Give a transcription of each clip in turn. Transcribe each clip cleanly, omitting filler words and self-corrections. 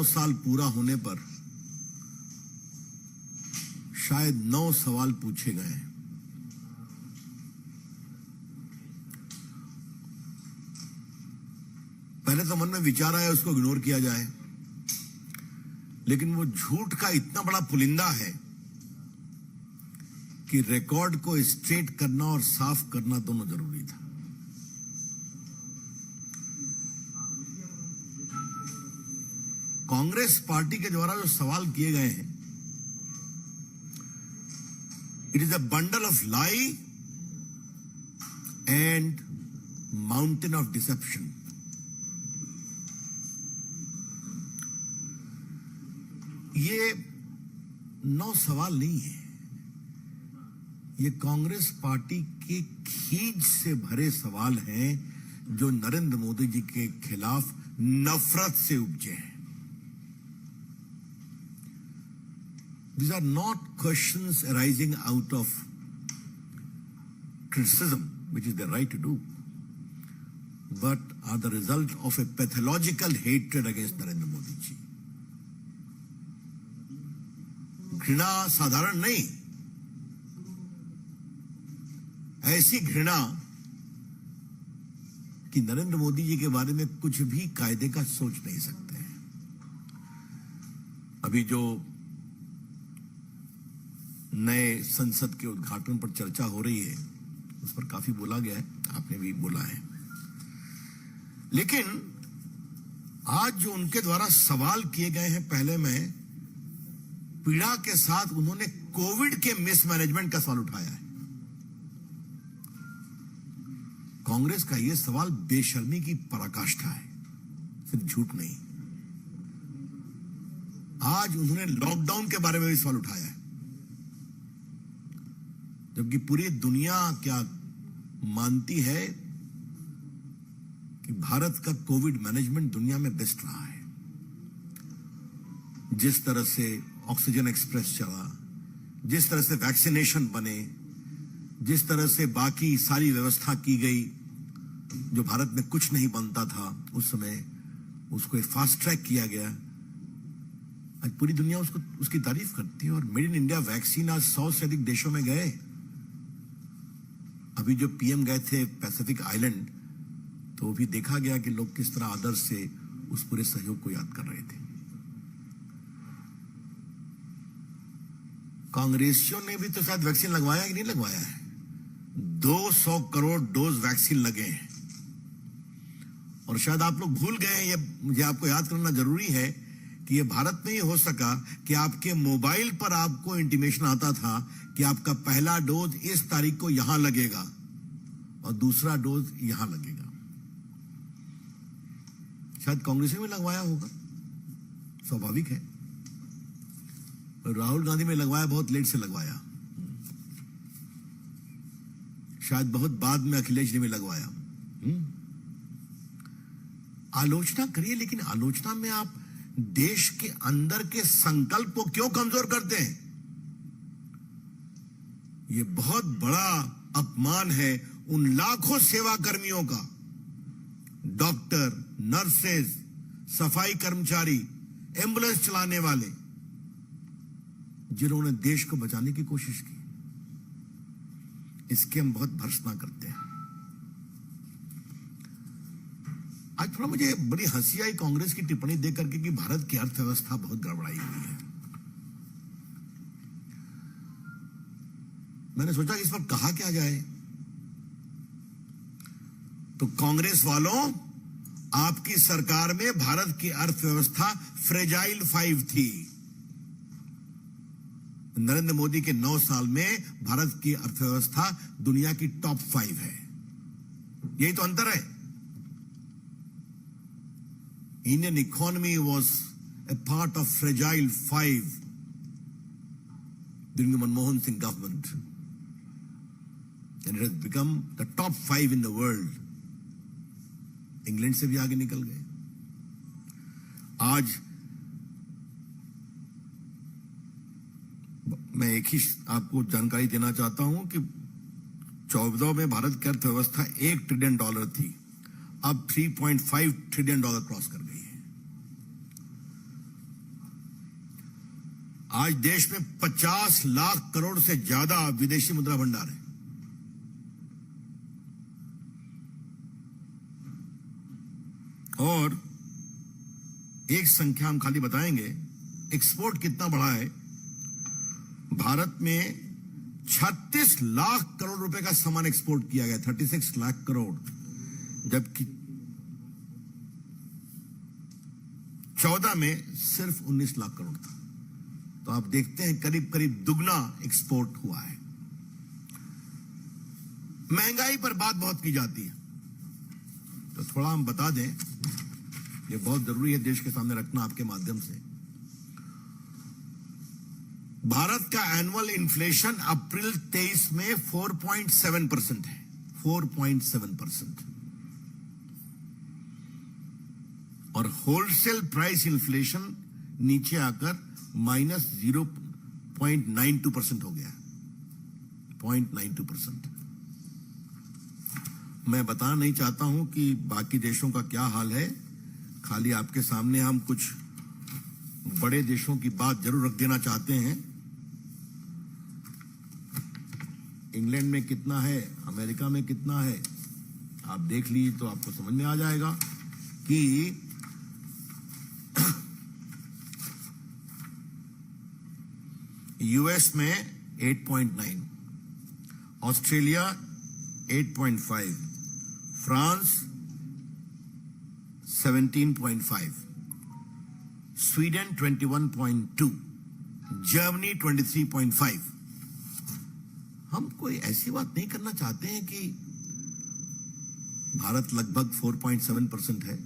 साल पूरा होने पर शायद 9 सवाल पूछे गए। पहले तो मन में विचार आया उसको इग्नोर किया जाए, लेकिन वो झूठ का इतना बड़ा पुलिंदा है कि रिकॉर्ड को स्ट्रेट करना और साफ करना दोनों जरूरी था। कांग्रेस पार्टी के द्वारा जो सवाल किए गए हैं, it is a bundle of lie and mountain of deception. ये 9 सवाल नहीं है, ये कांग्रेस पार्टी के खींच से भरे सवाल हैं जो नरेंद्र मोदी जी के खिलाफ नफरत से उपजे हैं। These are not questions arising out of criticism, which is their right to do, but are the result of a pathological hatred against Narendra Modi ji. घृणा साधारण नहीं, ऐसी घृणा कि नरेंद्र मोदी जी के बारे में कुछ भी कायदे का सोच नहीं सकते हैं। अभी जो नए संसद के उद्घाटन पर चर्चा हो रही है, उस पर काफी बोला गया है, आपने भी बोला है, लेकिन आज जो उनके द्वारा सवाल किए गए हैं, पहले मैं पीड़ा के साथ उन्होंने कोविड के मिसमैनेजमेंट का सवाल उठाया है। कांग्रेस का यह सवाल बेशर्मी की पराकाष्ठा है, सिर्फ झूठ नहीं। आज उन्होंने लॉकडाउन के बारे में भी सवाल उठाया है, जबकि पूरी दुनिया क्या मानती है कि भारत का कोविड मैनेजमेंट दुनिया में बेस्ट रहा है। जिस तरह से ऑक्सीजन एक्सप्रेस चला, जिस तरह से वैक्सीनेशन बने, जिस तरह से बाकी सारी व्यवस्था की गई, जो भारत में कुछ नहीं बनता था उस समय, उसको एक फास्ट ट्रैक किया गया। आज पूरी दुनिया उसको उसकी तारीफ करती है, और मेड इन इंडिया वैक्सीन आज 100 से अधिक देशों में गए। अभी जो पीएम गए थे पैसिफिक आइलैंड, तो भी देखा गया कि लोग किस तरह आदर से उस पूरे सहयोग को याद कर रहे थे। कांग्रेसियों ने भी तो शायद वैक्सीन लगवाया कि नहीं लगवाया है। 200 करोड़ डोज वैक्सीन लगे हैं, और शायद आप लोग भूल गए, ये मुझे आपको याद करना जरूरी है कि ये भारत में ही हो सका कि आपके मोबाइल पर आपको इंटीमेशन आता था कि आपका पहला डोज इस तारीख को यहां लगेगा और दूसरा डोज यहां लगेगा। शायद कांग्रेस में लगवाया होगा, स्वाभाविक है। राहुल गांधी में लगवाया, बहुत लेट से लगवाया, शायद बहुत बाद में अखिलेश जी में लगवाया। आलोचना करिए, लेकिन आलोचना में आप देश के अंदर के संकल्प को क्यों कमजोर करते हैं? यह बहुत बड़ा अपमान है उन लाखों सेवा कर्मियों का, डॉक्टर, नर्सेज, सफाई कर्मचारी, एम्बुलेंस चलाने वाले, जिन्होंने देश को बचाने की कोशिश की। इसके हम बहुत भर्त्सना करते हैं। आज थोड़ा मुझे बड़ी हंसी आई कांग्रेस की टिप्पणी देख करके कि भारत की अर्थव्यवस्था बहुत गड़बड़ाई हुई है। मैंने सोचा कि इस पर कहा क्या जाए, तो कांग्रेस वालों, आपकी सरकार में भारत की अर्थव्यवस्था फ्रेजाइल 5 थी। नरेंद्र मोदी के 9 साल में भारत की अर्थव्यवस्था दुनिया की टॉप 5 है। यही तो अंतर है। Indian economy was a part of fragile 5 during the Manmohan Singh government, and it has become the top 5 in the world. England से भी आगे निकल गए। आज मैं एक ही आपको जानकारी देना चाहता हूं कि 14 में भारत की अर्थव्यवस्था $1 ट्रिलियन थी, अब $3.5 ट्रिलियन क्रॉस कर गई है। आज देश में 50 लाख करोड़ से ज्यादा विदेशी मुद्रा भंडार है। और एक संख्या हम खाली बताएंगे, एक्सपोर्ट कितना बढ़ा है। भारत में 36 लाख करोड़ रुपए का सामान एक्सपोर्ट किया गया, 36 लाख करोड़, जबकि 14 में सिर्फ 19 लाख करोड़ था। तो आप देखते हैं करीब करीब दुगना एक्सपोर्ट हुआ है। महंगाई पर बात बहुत की जाती है, तो थोड़ा हम बता दें, ये बहुत जरूरी है देश के सामने रखना आपके माध्यम से। भारत का एनुअल इन्फ्लेशन अप्रैल 23 में 4.7% है, 4.7%। और होलसेल प्राइस इन्फ्लेशन नीचे आकर -0.92% हो गया, 0.92%। मैं बताना नहीं चाहता हूं कि बाकी देशों का क्या हाल है, खाली आपके सामने हम कुछ बड़े देशों की बात जरूर रख देना चाहते हैं। इंग्लैंड में कितना है, अमेरिका में कितना है, आप देख लीजिए तो आपको समझ में आ जाएगा कि यूएस में 8.9, ऑस्ट्रेलिया 8.5, फ्रांस 17.5, स्वीडन 21.2, जर्मनी 23.5। हम कोई ऐसी बात नहीं करना चाहते हैं कि भारत लगभग 4.7% है,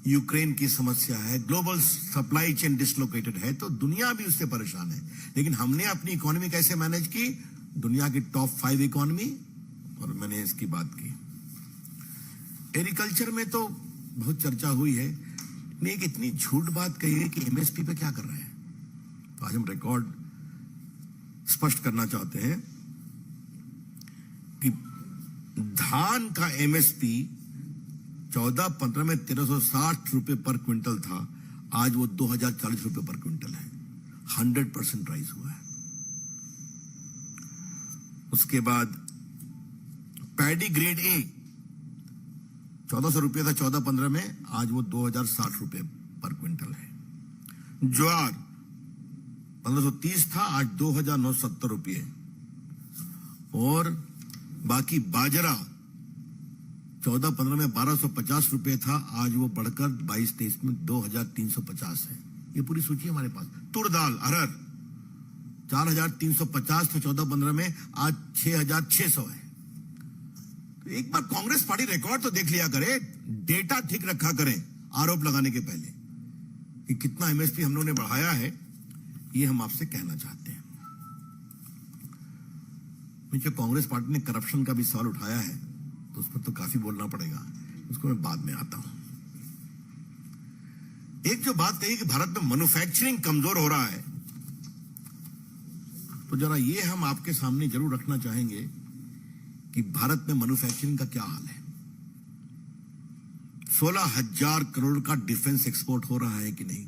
यूक्रेन की समस्या है, ग्लोबल सप्लाई चेन डिसलोकेटेड है, तो दुनिया भी उससे परेशान है। लेकिन हमने अपनी इकोनॉमी कैसे मैनेज की, दुनिया की टॉप 5 इकोनॉमी, और मैंने इसकी बात की। एग्रीकल्चर में तो बहुत चर्चा हुई है, ने एक इतनी झूठ बात कही है कि एमएसपी पे क्या कर रहे हैं। तो आज हम रिकॉर्ड स्पष्ट करना चाहते हैं कि धान का एमएसपी 14-15 में 1360 रुपए पर क्विंटल था, आज वो 2040 रुपए पर क्विंटल है, 100% राइज हुआ है। उसके बाद पैडी ग्रेड ए 1400 रुपये था 14-15 में, आज वो 2060 रुपए पर क्विंटल है। ज्वार 1530 था, आज 2970 रुपये। और बाकी बाजरा 14-15 में 1250 रुपये था, आज वो बढ़कर 22-23 में 2350 है। ये पूरी सूची हमारे पास। तुर दाल अरहर 4350 था 14-15 में, आज 6600 है। तो एक बार कांग्रेस पार्टी रिकॉर्ड तो देख लिया करे, डेटा ठीक रखा करें आरोप लगाने के पहले कि कितना एमएसपी हम लोगों ने बढ़ाया है, ये हम आपसे कहना चाहते हैं। मुझे कांग्रेस पार्टी ने करप्शन का भी सवाल उठाया है, तो उस पर तो काफी बोलना पड़ेगा, उसको मैं बाद में आता हूं। एक जो बात कही कि भारत में मैन्युफैक्चरिंग कमजोर हो रहा है, तो जरा ये हम आपके सामने जरूर रखना चाहेंगे कि भारत में मैन्युफैक्चरिंग का क्या हाल है। 16,000 करोड़ का डिफेंस एक्सपोर्ट हो रहा है कि नहीं।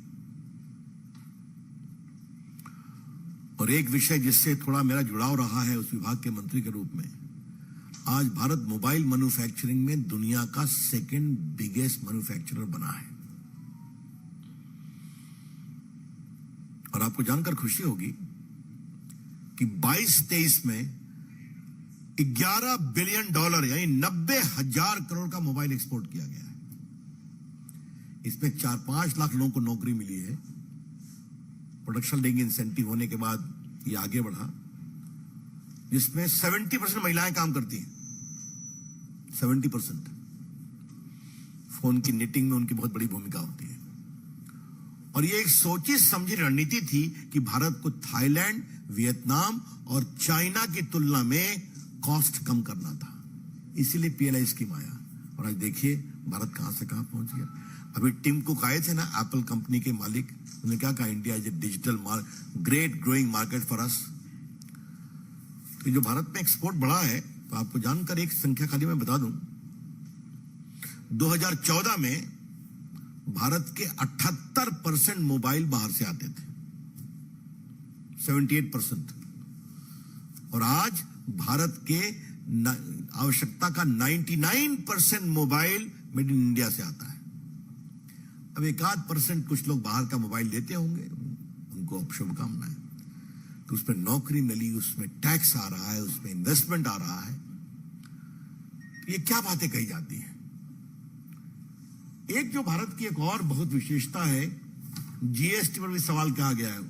और एक विषय जिससे थोड़ा मेरा जुड़ाव रहा है उस विभाग के मंत्री के रूप में, आज भारत मोबाइल मैन्युफैक्चरिंग में दुनिया का 2nd बिगेस्ट मैन्युफैक्चरर बना है। और आपको जानकर खुशी होगी कि 22-23 में $11 बिलियन यानी 90,000 करोड़ का मोबाइल एक्सपोर्ट किया गया है। इसमें 4-5 लाख लोगों को नौकरी मिली है। प्रोडक्शन लिंक इंसेंटिव होने के बाद ये आगे बढ़ा, जिसमें 70% महिलाएं काम करती हैं। 70% फोन की निटिंग में उनकी बहुत बड़ी भूमिका होती है। और ये एक सोची समझी रणनीति थी कि भारत को थाईलैंड, वियतनाम और चाइना की तुलना में कॉस्ट कम करना था, इसीलिए पीएलआई स्कीम आया। और आज देखिए भारत कहां से कहां पहुंच गया। अभी टिम कुक आए थे ना, एप्पल कंपनी के मालिक, उन्होंने क्या कहा, India is a digital great growing market for us. तो जो भारत में एक्सपोर्ट बढ़ा है, तो आपको जानकर एक संख्या खाली मैं बता दूं, 2014 में भारत के 78% मोबाइल बाहर से आते थे। 78%। और आज भारत के आवश्यकता का 99% मोबाइल मेड इन इंडिया से आता है। अब 1-8% कुछ लोग बाहर का मोबाइल लेते होंगे, उनको शुभकामनाएं। तो उसमें नौकरी मिली, उसमें टैक्स आ रहा है, उसमें इन्वेस्टमेंट आ रहा है। ये क्या बातें कही जाती हैं। एक जो भारत की एक और बहुत विशेषता है, जीएसटी पर भी सवाल कहा गया है,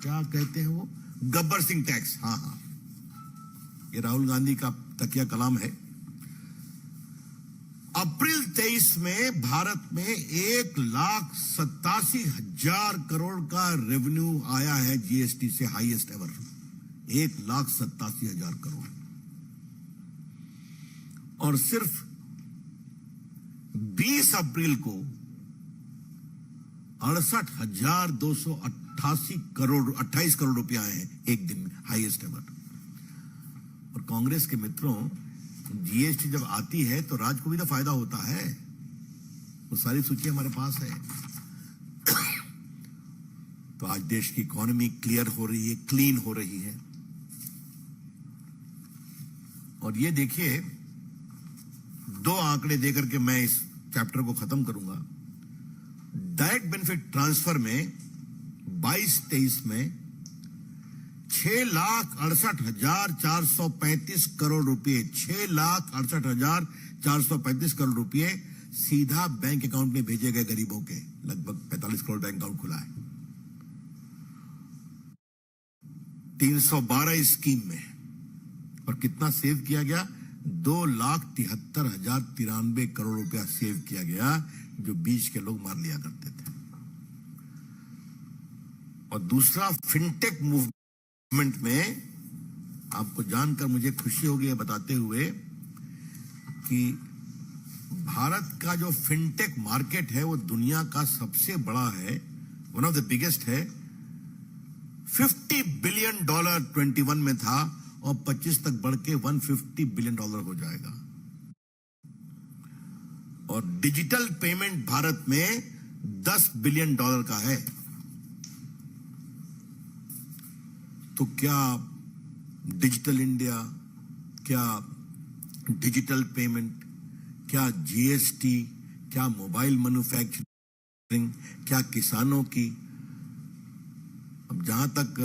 क्या कहते हैं वो, गब्बर सिंह टैक्स। हाँ, ये राहुल गांधी का तकिया कलाम है। अप्रैल 23 में भारत में 1,87,000 करोड़ का रेवेन्यू आया है जीएसटी से, हाईएस्ट एवर 1,87,000 करोड़। और सिर्फ 20 अप्रैल को 28 करोड़ रुपया आए हैं एक दिन में, हाईएस्ट एवर। और कांग्रेस के मित्रों, जीएसटी जब आती है तो राज्य को भी तो फायदा होता है। वो सारी सूची हमारे पास है। तो आज देश की इकोनॉमी क्लियर हो रही है, क्लीन हो रही है। और ये देखिए, 2 आंकड़े देकर के मैं इस चैप्टर को खत्म करूंगा। डायरेक्ट बेनिफिट ट्रांसफर में 22-23 में 6,68,435 करोड़ रुपए, 6,68,435 करोड़ रुपए सीधा बैंक अकाउंट में भेजे गए गरीबों के। लगभग 45 करोड़ बैंक अकाउंट खुला है 312 स्कीम में। और कितना सेव किया गया, 2,73,093 करोड़ रुपया सेव किया गया, जो बीच के लोग मार लिया करते थे। और दूसरा, फिनटेक मूवमेंट में आपको जानकर मुझे खुशी होगी बताते हुए कि भारत का जो फिनटेक मार्केट है वो दुनिया का सबसे बड़ा है, वन ऑफ द बिगेस्ट है। $50 बिलियन 21 में था और 25 तक बढ़ के $150 बिलियन हो जाएगा। और डिजिटल पेमेंट भारत में $10 बिलियन का है। तो क्या डिजिटल इंडिया, क्या डिजिटल पेमेंट, क्या जीएसटी, क्या मोबाइल मैन्युफैक्चरिंग, क्या किसानों की। अब जहां तक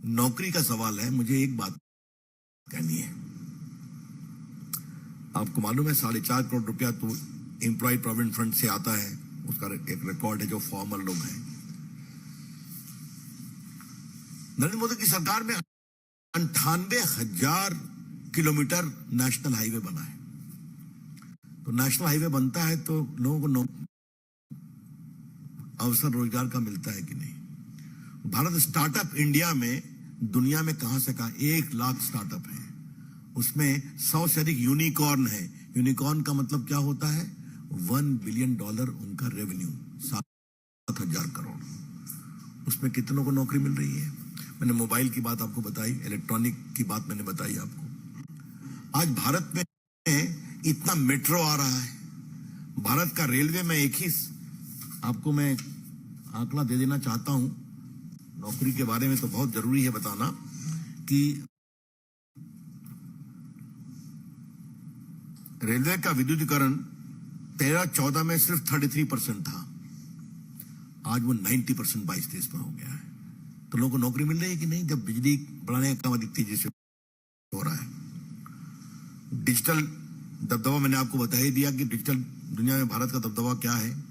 नौकरी का सवाल है, मुझे एक बात कहनी है। आपको मालूम है 4.5 करोड़ रुपया तो एम्प्लॉय प्रोविडेंट फंड से आता है, उसका एक रिकॉर्ड है जो फॉर्मल लोग हैं। नरेंद्र मोदी की सरकार में 98,000 किलोमीटर नेशनल हाईवे बना है। तो नेशनल हाईवे बनता है तो लोगों को अवसर रोजगार का मिलता है कि नहीं। भारत स्टार्टअप इंडिया में दुनिया में कहां से कहां 1 लाख स्टार्टअप है, उसमें 100 से अधिक यूनिकॉर्न है। यूनिकॉर्न का मतलब क्या होता है, $1 बिलियन उनका रेवेन्यू, 7,000 करोड़। उसमें कितनों को नौकरी मिल रही है। मैंने मोबाइल की बात आपको बताई, इलेक्ट्रॉनिक की बात मैंने बताई आपको। आज भारत में इतना मेट्रो आ रहा है, भारत का रेलवे में एक ही आपको मैं आंकड़ा दे देना चाहता हूं, नौकरी के बारे में तो बहुत जरूरी है बताना, कि रेलवे का विद्युतीकरण 13-14 में सिर्फ 33% था, आज वो 90% 22-23 में हो गया है। तो लोगों को नौकरी मिल रही है कि नहीं, जब बिजली बढ़ाने का काम अधिक तेजी से हो रहा है। डिजिटल दबदबा मैंने आपको बता ही दिया कि डिजिटल दुनिया में भारत का दबदबा क्या है।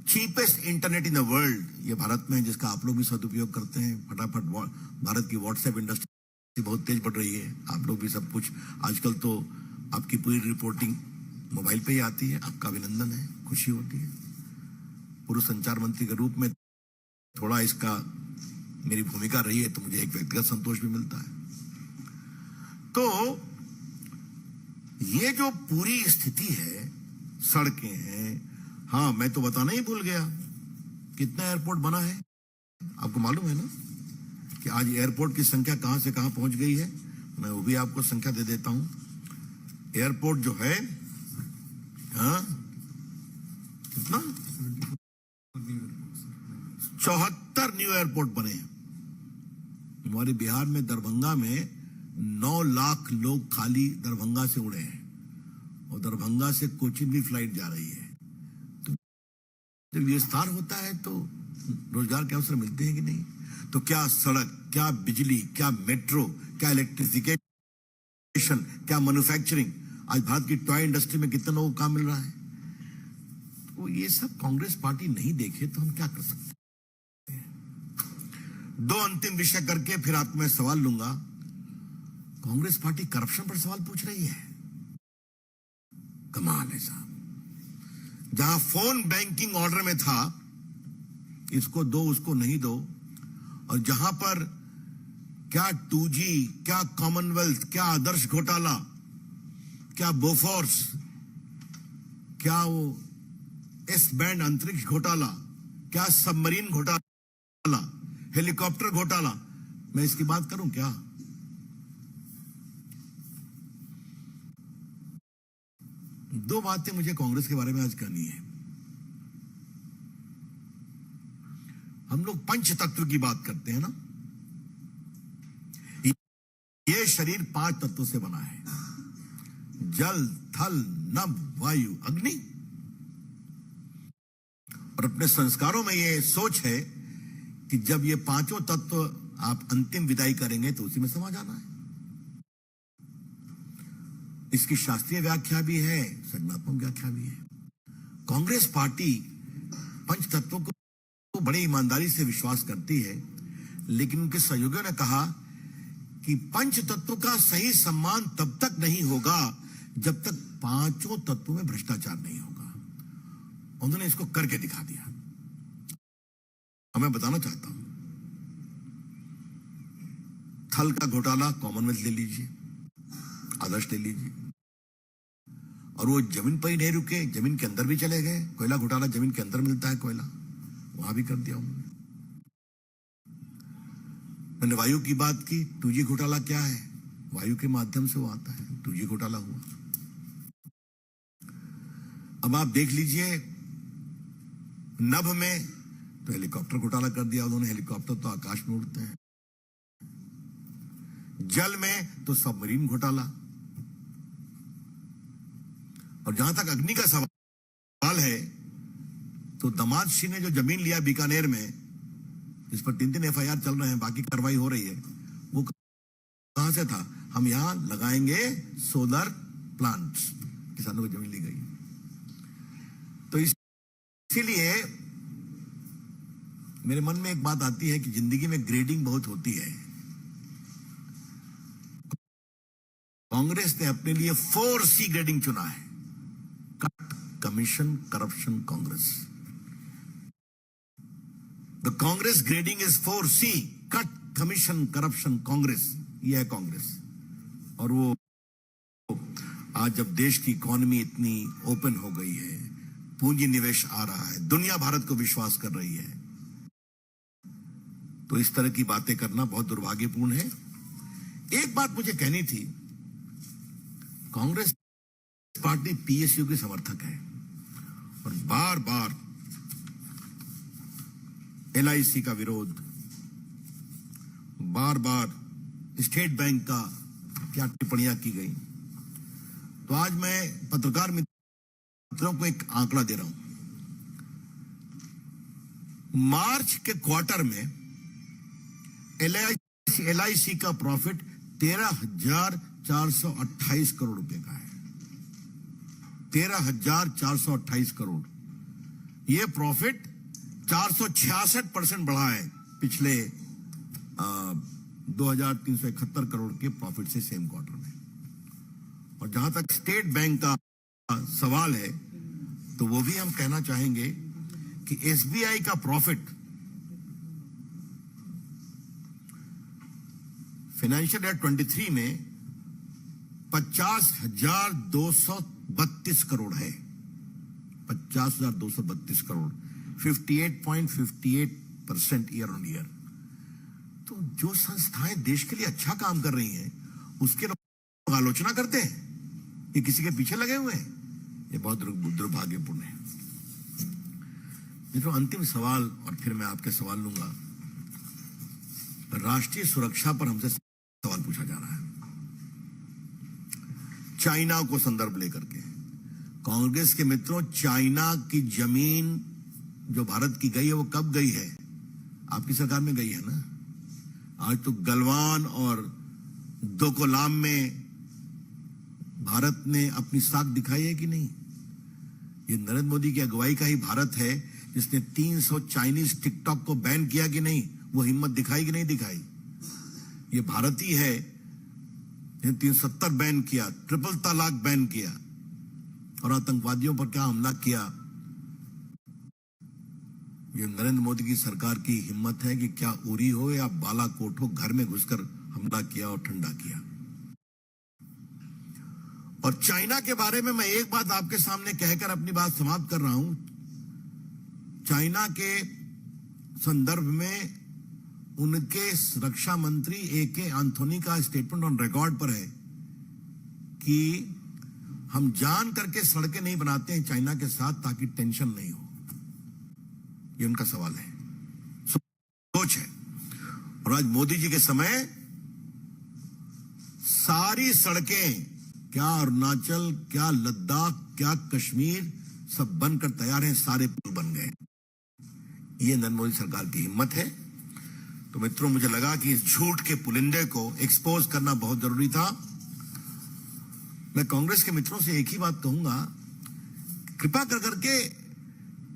Cheapest internet in the world ये भारत में है, जिसका आप लोग भी सदुपयोग करते हैं फटाफट। भारत की व्हाट्सएप इंडस्ट्री बहुत तेज बढ़ रही है, आप लोग भी सब कुछ आजकल तो आपकी पूरी रिपोर्टिंग मोबाइल पे ही आती है। आपका अभिनंदन है, खुशी होती है। पूर्व संचार मंत्री के रूप में थोड़ा इसका मेरी भूमिका रही है, तो मुझे एक व्यक्तिगत संतोष भी मिलता है। तो ये जो पूरी स्थिति है, सड़कें हैं, हाँ मैं तो बताना ही भूल गया, कितना एयरपोर्ट बना है आपको मालूम है ना, कि आज एयरपोर्ट की संख्या कहां से कहां पहुंच गई है। मैं वो भी आपको संख्या दे देता हूं। एयरपोर्ट जो है, हाँ कितना 74 न्यू एयरपोर्ट बने। हमारे बिहार में दरभंगा में 9 लाख लोग खाली दरभंगा से उड़े हैं और दरभंगा से कोचिन की फ्लाइट जा रही है। तो जब विस्तार होता है तो रोजगार के अवसर मिलते हैं कि नहीं? तो क्या सड़क, क्या बिजली, क्या मेट्रो, क्या इलेक्ट्रिफिकेशन, क्या मैन्युफैक्चरिंग, आज भारत की टॉय इंडस्ट्री में कितने लोगों को काम मिल रहा है? तो ये सब कांग्रेस पार्टी नहीं देखे तो हम क्या कर सकते हैं? 2 अंतिम विषय करके फिर आपको मैं सवाल लूंगा। कांग्रेस पार्टी करप्शन पर सवाल पूछ रही है। कमाल है साहब। जहां फोन बैंकिंग ऑर्डर में था, इसको दो उसको नहीं दो, और जहां पर क्या 2G, क्या कॉमनवेल्थ, क्या आदर्श घोटाला, क्या बोफोर्स, क्या वो एस बैंड अंतरिक्ष घोटाला, क्या सबमरीन घोटाला, हेलीकॉप्टर घोटाला, मैं इसकी बात करूं क्या? दो बातें मुझे कांग्रेस के बारे में आज करनी है। हम लोग पंच तत्व की बात करते हैं ना। ये शरीर 5 तत्वों से बना है, जल, थल, नभ, वायु, अग्नि। और अपने संस्कारों में ये सोच है कि जब ये 5 तत्व आप अंतिम विदाई करेंगे तो उसी में समा जाना है। इसकी शास्त्रीय व्याख्या भी है, सृजनात्मक व्याख्या भी है। कांग्रेस पार्टी पंच तत्वों को बड़ी ईमानदारी से विश्वास करती है, लेकिन उनके सहयोगियों ने कहा कि पंच तत्वों का सही सम्मान तब तक नहीं होगा जब तक 5 तत्वों में भ्रष्टाचार नहीं होगा। उन्होंने इसको करके दिखा दिया। मैं बताना चाहता हूं, थल का घोटाला कॉमनवेल्थ ले लीजिए, आदर्श ले लीजिए, और वो जमीन पर ही नहीं रुके, जमीन के अंदर भी चले गए। कोयला घोटाला जमीन के अंदर मिलता है कोयला, वहां भी कर दिया उन्होंने। मैंने वायु की बात की, 2G घोटाला क्या है? वायु के माध्यम से वो आता है, 2G घोटाला हुआ। अब आप देख लीजिए, नभ में तो हेलीकॉप्टर घोटाला कर दिया उन्होंने, हेलीकॉप्टर तो आकाश में उड़ते हैं। जल में तो सबमरीन घोटाला। और जहां तक अग्नि का सवाल है, तो दामाद सिंह ने जो जमीन लिया बीकानेर में, जिस पर 3 FIR चल रहे हैं, बाकी कार्रवाई हो रही है, वो कहां से था? हम यहां लगाएंगे सोलर प्लांट्स, किसानों की जमीन ली गई। तो इसीलिए मेरे मन में एक बात आती है कि जिंदगी में ग्रेडिंग बहुत होती है। कांग्रेस ने अपने लिए 4C ग्रेडिंग चुना है। Cut, commission, corruption, Congress. The Congress grading is 4C, cut, commission, corruption, Congress. यह है कांग्रेस। और वो आज जब देश की इकोनॉमी इतनी ओपन हो गई है, पूंजी निवेश आ रहा है, दुनिया भारत को विश्वास कर रही है, तो इस तरह की बातें करना बहुत दुर्भाग्यपूर्ण है। एक बात मुझे कहनी थी, कांग्रेस पार्टी PSU की समर्थक है और बार बार LIC का विरोध, बार बार स्टेट बैंक का क्या टिप्पणियां की गई। तो आज मैं पत्रकार मित्रों को एक आंकड़ा दे रहा हूं। मार्च के क्वार्टर में LIC का प्रॉफिट 13,428 करोड़ रुपए का है। 13,428 करोड़। यह प्रॉफिट 466% बढ़ा है पिछले 2,371 करोड़ के प्रॉफिट से सेम क्वार्टर में। और जहां तक स्टेट बैंक का सवाल है, तो वो भी हम कहना चाहेंगे कि SBI का प्रॉफिट फाइनेंशियल ईयर 23 में 50,232 करोड़ है। 50,232 करोड़, 58.58% ईयर ऑन ईयर। तो जो संस्थाएं देश के लिए अच्छा काम कर रही हैं, उसके लोग आलोचना करते हैं ये किसी के पीछे लगे हुए हैं। ये बहुत दुर्भाग्यपूर्ण है। मित्रों, अंतिम सवाल और फिर मैं आपके सवाल लूंगा। राष्ट्रीय सुरक्षा पर हमसे सवाल पूछा जा रहा है, चाइना को संदर्भ लेकर के। कांग्रेस के मित्रों, चाइना की जमीन जो भारत की गई है वो कब गई है? आपकी सरकार में गई है ना। आज तो गलवान और डोकलाम में भारत ने अपनी साख दिखाई है कि नहीं? ये नरेंद्र मोदी की अगुवाई का ही भारत है जिसने 300 चाइनीज टिकटॉक को बैन किया कि नहीं? वो हिम्मत दिखाई कि नहीं दिखाई? ये भारत ही है जिसने 370 बैन किया, ट्रिपल तलाक बैन किया और आतंकवादियों पर क्या हमला किया। ये नरेंद्र मोदी की सरकार की हिम्मत है कि क्या उरी हो या बालाकोट हो, घर में घुसकर हमला किया और ठंडा किया। और चाइना के बारे में मैं एक बात आपके सामने कहकर अपनी बात समाप्त कर रहा हूं। चाइना के संदर्भ में उनके रक्षा मंत्री एके एंथोनी का स्टेटमेंट ऑन रिकॉर्ड पर है कि हम जान करके सड़कें नहीं बनाते हैं चाइना के साथ ताकि टेंशन नहीं हो। ये उनका सवाल है, सोच है। और आज मोदी जी के समय सारी सड़कें, क्या अरुणाचल, क्या लद्दाख, क्या कश्मीर, सब बनकर तैयार हैं, सारे पुल बन गए। ये नरेंद्र मोदी सरकार की हिम्मत है। तो मित्रों, मुझे लगा कि इस झूठ के पुलिंदे को एक्सपोज करना बहुत जरूरी था। मैं कांग्रेस के मित्रों से एक ही बात कहूंगा, कृपा कर करके